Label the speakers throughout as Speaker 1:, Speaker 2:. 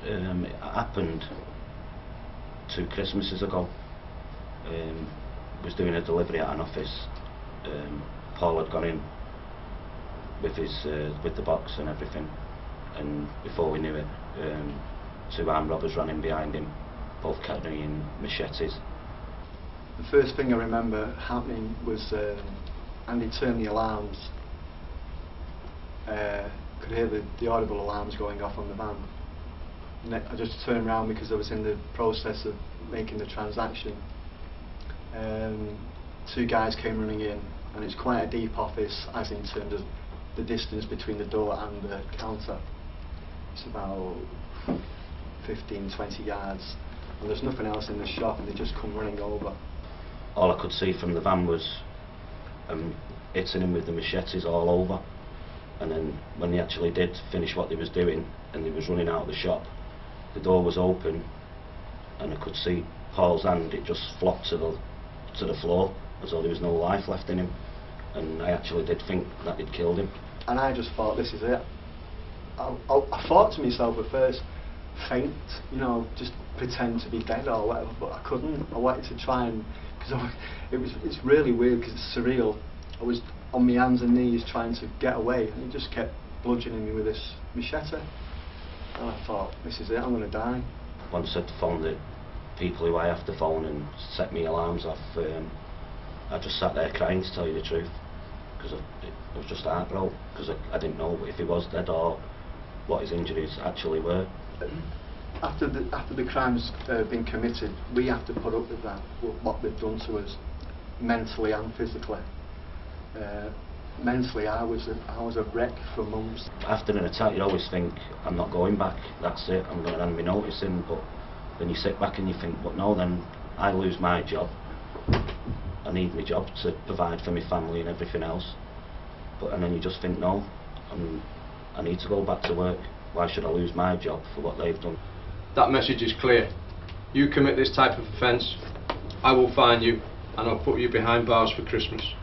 Speaker 1: It happened 2 Christmases ago. Was doing a delivery at an office. Paul had gone in with the box and everything, and before we knew it, 2 armed robbers ran in behind him, both carrying machetes.
Speaker 2: The first thing I remember happening was Andy turned the alarms. Could hear the audible alarms going off on the van. And I just turned around because I was in the process of making the transaction. 2 guys came running in, and it's quite a deep office, as in terms of the distance between the door and the counter. It's about 15-20 yards, and there's nothing else in the shop, and they just come running over.
Speaker 1: All I could see from the van was hitting him with the machetes all over, and then when they actually did finish what they was doing and they was running out of the shop, the door was open and I could see Paul's hand. It just flopped to the floor as though there was no life left in him, and I actually did think that he'd killed him. And
Speaker 2: I just thought, this is it. I thought to myself at first, faint, you know, just pretend to be dead or whatever, but I couldn't. I wanted to try and, because it's really weird because it's surreal. I was on my hands and knees trying to get away, and he just kept bludgeoning me with this machete. And I thought, this is it, I'm going to die.
Speaker 1: Once I'd phoned the people who I have to phone and set me alarms off, I just sat there crying, to tell you the truth, because I was just heartbroken, because I didn't know if he was dead or what his injuries actually were.
Speaker 2: After the crime's been committed, we have to put up with that, what they've done to us, mentally and physically. Mentally, I was a wreck for months.
Speaker 1: After an attack, you always think, I'm not going back, that's it, I'm going to hand me notice in, but then you sit back and you think, but no, then I lose my job. I need my job to provide for my family and everything else. And then you just think, no, I need to go back to work. Why should I lose my job for what they've done?
Speaker 3: That message is clear. You commit this type of offence, I will fine you and I'll put you behind bars for Christmas.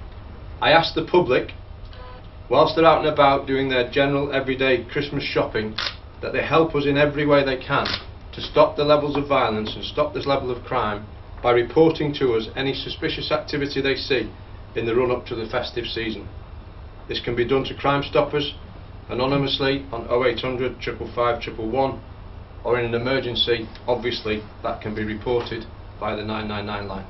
Speaker 3: I ask the public, whilst they're out and about doing their general everyday Christmas shopping, that they help us in every way they can to stop the levels of violence and stop this level of crime by reporting to us any suspicious activity they see in the run-up to the festive season. This can be done to Crime Stoppers anonymously on 0800 555 111, or in an emergency, obviously, that can be reported by the 999 line.